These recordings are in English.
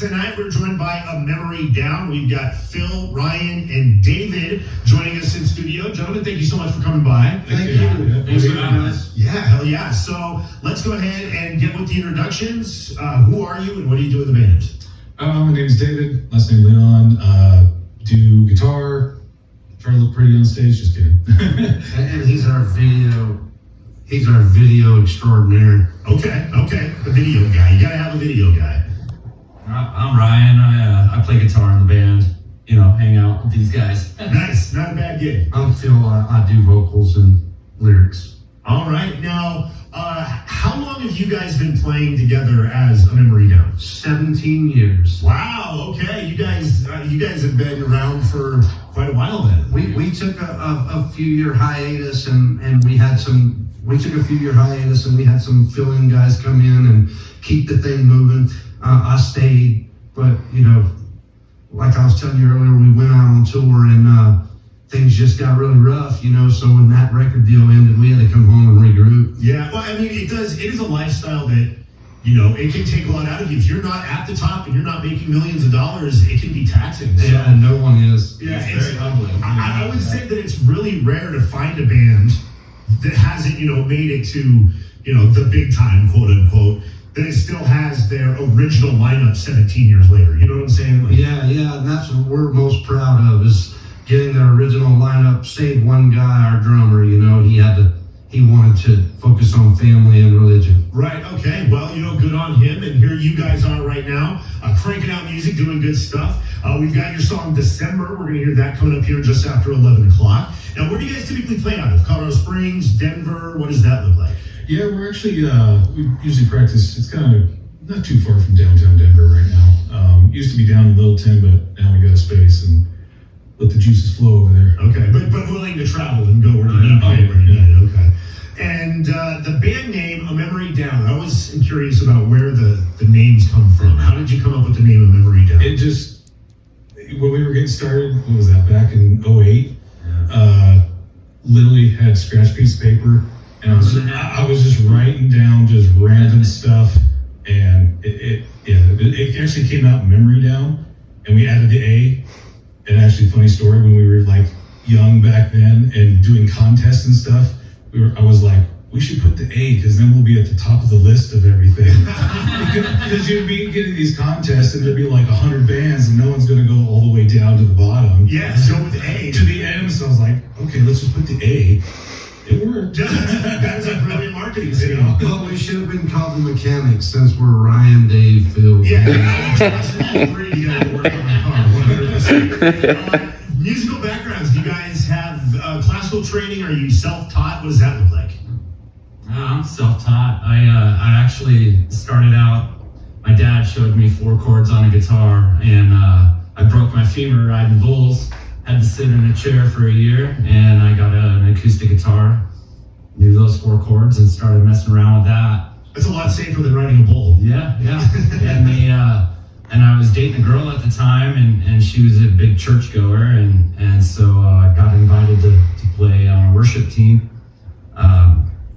tonight we're joined by A Memory Down. We've got Phil, Ryan, and David joining us in studio. Gentlemen, thank you so much for coming by. Thank you. Thanks for having us. Yeah, hell yeah. So let's go ahead and get with the introductions. Who are you and what do you do in the band? My name is David, last name Leon. Do guitar, try to look pretty on stage, just kidding. And he's our video extraordinaire. Okay. The video guy. You gotta have a video guy. I'm Ryan. I play guitar in the band. Hang out with these guys. Nice, not a bad gig. I'm Phil. I do vocals and lyrics. All right, now, how long have you guys been playing together as A Memory Down? 17 years. Wow, okay. You guys have been around for quite a while then. We took a few year hiatus and we had some fill-in guys come in and keep the thing moving. I stayed, but like I was telling you earlier, we went out on tour and things just got really rough, so when that record deal ended, we had to come home and regroup. Yeah, well, it is a lifestyle that, it can take a lot out of you. If you're not at the top and you're not making millions of dollars, it can be taxing. So, yeah, no one is. Yeah, it's very humbling. I would say that it's really rare to find a band that hasn't, made it to, the big time, quote unquote, that it still has their original lineup 17 years later. You know what I'm saying? Yeah, and that's what we're most proud of is getting the original lineup. Save one guy, our drummer, he wanted to focus on family and religion. Right, okay. Well, good on him. And here you guys are right now, cranking out music, doing good stuff. We've got your song December. We're going to hear that coming up here just after 11 o'clock. Now, where do you guys typically play out of? Colorado Springs, Denver? What does that look like? Yeah, we're actually, we usually practice, it's kind of not too far from downtown Denver right now. Used to be down in Littleton, but now we got a space and let the juices flow over there. Okay, but willing to travel and go where you need, where you need it. Okay. And the band name, A Memory Down, I was curious about where the names come from. How did you come up with the name A Memory Down? It just, when we were getting started, what was that, back in 2008, literally had scratch piece of paper, and I was just writing down just random stuff, and it actually came out Memory Down, and we added the A. And actually, funny story, when we were like young back then and doing contests and stuff, I was like, we should put the A because then we'll be at the top of the list of everything. Because you'd be getting these contests and there'd be like 100 bands and no one's going to go all the way down to the bottom. Yeah, so with A. To the end, so I was like, okay, let's just put the A. It worked. That's a brilliant marketing scheme. Well, we should have been called the Mechanics since we're Ryan, Dave, Phil. Yeah, all three you guys work on my car, 100%. Musical backgrounds, do you guys have classical training? Are you self-taught? What does that look like? I'm self-taught. I actually started out, my dad showed me 4 chords on a guitar, and I broke my femur riding bulls. Had to sit in a chair for a year, and I got an acoustic guitar, knew those 4 chords, and started messing around with that. That's a lot safer than riding a bull. Yeah. And I was dating a girl at the time, and she was a big churchgoer, and so I got invited to play on a worship team.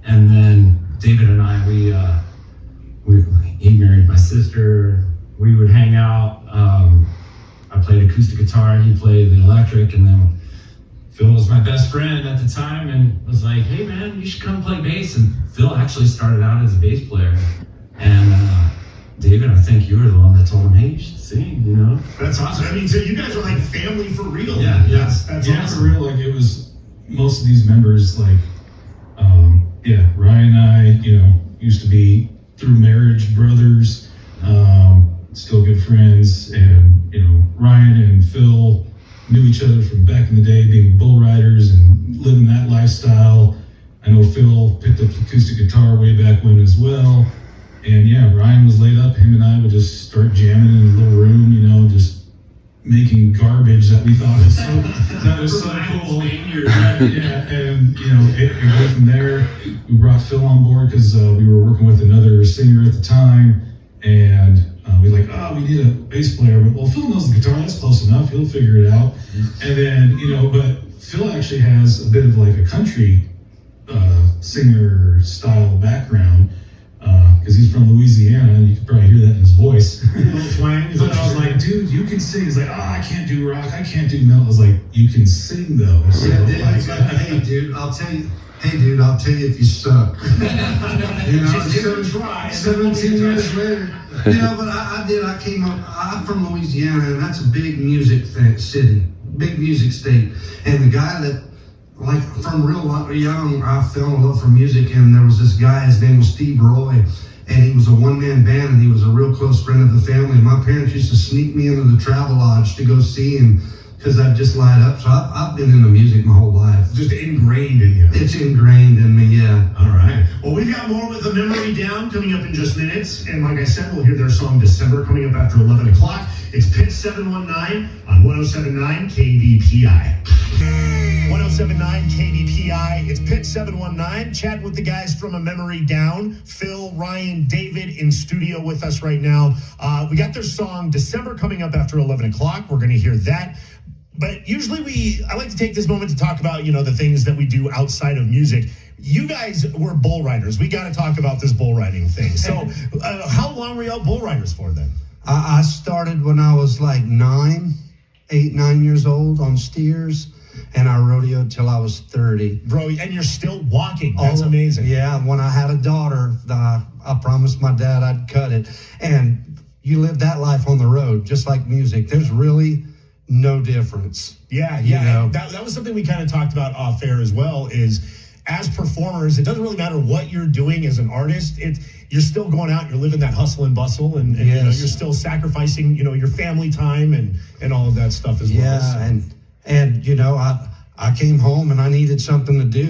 And then David and I, he married my sister. We would hang out. I played acoustic guitar, he played the electric, and then Phil was my best friend at the time and was like, hey man, you should come play bass. And Phil actually started out as a bass player. And David, I think you were the one that told him, hey, you should sing, That's awesome. So you guys are like family for real. Yeah. That's yeah, awesome. for real, like it was, most of these members, like, Ryan and I, used to be through marriage brothers, still good friends, and Ryan and Phil knew each other from back in the day, being bull riders and living that lifestyle. I know Phil picked up acoustic guitar way back when as well, and Ryan was laid up. Him and I would just start jamming in a little room, just making garbage that we thought was so cool. And it went from there. We brought Phil on board because we were working with another singer at the time, and we were like, we need a bass player. But well, Phil knows the guitar, that's close enough. He'll figure it out. And then but Phil actually has a bit of like a country singer style background. because he's from Louisiana, and you could probably hear that in his voice. Twang. But I was like, dude, you can sing. He's like, oh, I can't do rock, I can't do metal. I was like, you can sing though. So, Yeah, dude, it's like, hey, dude, I'll tell you if you suck. You know, Just give it a try. 17 years later. You know, but I came up, I'm from Louisiana, and that's a big music city, big music state. And the guy that, like, from real young, I fell in love for music, and there was this guy, his name was Steve Roy, and he was a one-man band, and he was a real close friend of the family. And my parents used to sneak me into the Travel Lodge to go see him, because I'd just light up. So I've been into music my whole life. Just ingrained in you. It's ingrained in me, yeah. All right. Well, we've got more with A Memory Down coming up in just minutes. And like I said, we'll hear their song December coming up after 11 o'clock. It's Pit 719 on 1079 KBPI. 1079 KBPI. It's Pit 719. Chatting with the guys from A Memory Down. Phil, Ryan, David in studio with us right now. We got their song December coming up after 11 o'clock. We're going to hear that. But usually I like to take this moment to talk about, the things that we do outside of music. You guys were bull riders. We got to talk about this bull riding thing. So how long were y'all bull riders for then? I started when I was like 9 years old on steers, and I rodeoed till I was 30. Bro, and you're still walking. That's amazing. Yeah, when I had a daughter, I promised my dad I'd cut it. And you live that life on the road, just like music. There's really no difference. Yeah. That was something we kind of talked about off air as well, is as performers, it doesn't really matter what you're doing as an artist. You're still going out, you're living that hustle and bustle, and yes. You're still sacrificing, your family time and all of that stuff as well. Yeah, and I came home and I needed something to do.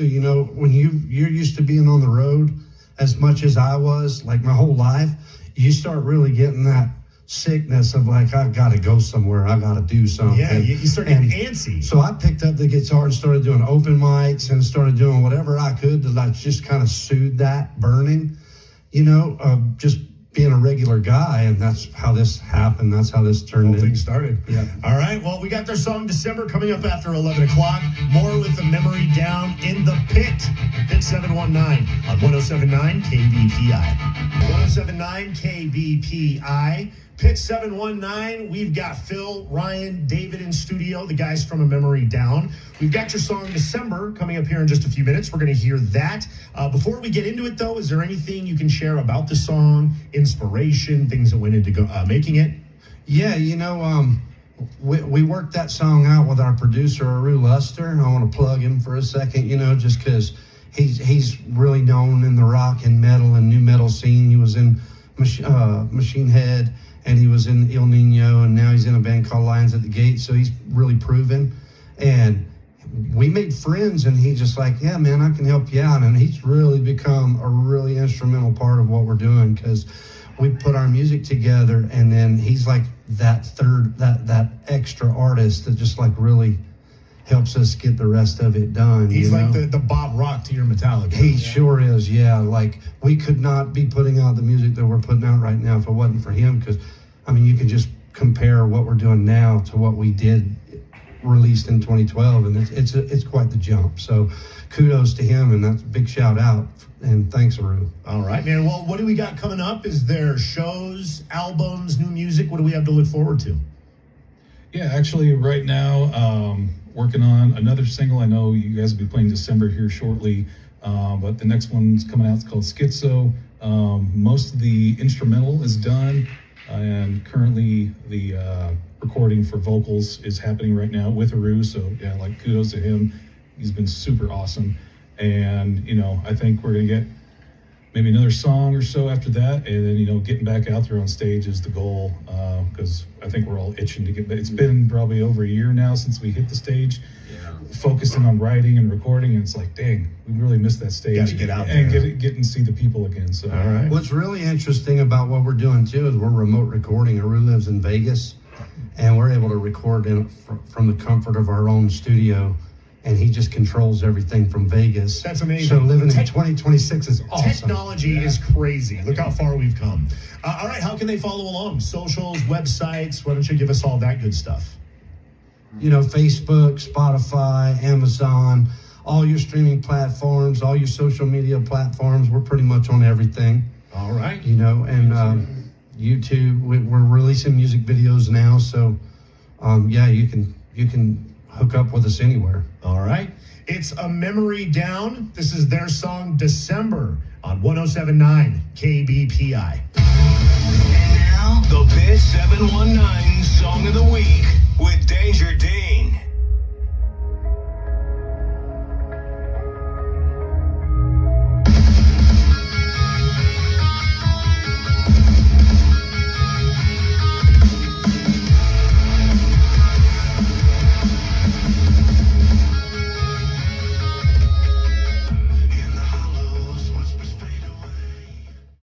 When you're used to being on the road as much as I was, like my whole life, you start really getting that sickness of like, I've got to go somewhere, I got to do something. Yeah, you start getting antsy. So I picked up the guitar and started doing open mics and started doing whatever I could to like just kind of soothe that burning, just being a regular guy. And that's how this happened. That's how this turned in. Things started. Yeah. All right. Well, we got their song December coming up after 11 o'clock. More with A Memory Down in the Pit. Pit 719 on 1079 KBPI. 1079 KBPI. Pit 719, we've got Phil, Ryan, David in studio, the guys from A Memory Down. We've got your song December coming up here in just a few minutes. We're going to hear that. Before we get into it, though, is there anything you can share about the song, inspiration, things that went into making it? Yeah, we worked that song out with our producer, Aru Luster. I want to plug him for a second, just because he's really known in the rock and metal and new metal scene. He was in Machine Head, and he was in El Nino, and now he's in a band called Lions at the Gate, so he's really proven. And we made friends, and he's just like, yeah, man, I can help you out. And he's really become a really instrumental part of what we're doing, because we put our music together, and then he's like that extra artist that just like really helps us get the rest of it done. He's like the Bob Rock to your Metallica. He sure is, yeah. Like, we could not be putting out the music that we're putting out right now if it wasn't for him, because, you can just compare what we're doing now to what we did released in 2012, and it's quite the jump. So kudos to him, and that's a big shout out, and thanks, Aru. All right, man. Well, what do we got coming up? Is there shows, albums, new music? What do we have to look forward to? Yeah, actually right now, working on another single. I know you guys will be playing December here shortly, but the next one's coming out. It's called Schizo. Most of the instrumental is done, and currently the recording for vocals is happening right now with Aru. So yeah, like, kudos to him. He's been super awesome. And, I think we're going to get maybe another song or so after that. And then, getting back out there on stage is the goal, because I think we're all itching to get back. It's been probably over a year now since we hit the stage, focusing on writing and recording. And it's like, dang, we really missed that stage. Got to get out there. And get and see the people again. So, all right. What's really interesting about what we're doing, too, is we're remote recording. Aru lives in Vegas, and we're able to record from the comfort of our own studio. And he just controls everything from Vegas. That's amazing. So living in 2026 is awesome. Technology is crazy. Look how far we've come. All right, how can they follow along? Socials, websites, why don't you give us all that good stuff? Facebook, Spotify, Amazon, all your streaming platforms, all your social media platforms. We're pretty much on everything. All right. You know, and YouTube. We're releasing music videos now, so yeah, you can hook up with us anywhere. All right. It's A Memory Down. This is their song December on 107.9 KBPI. And now the Biz 7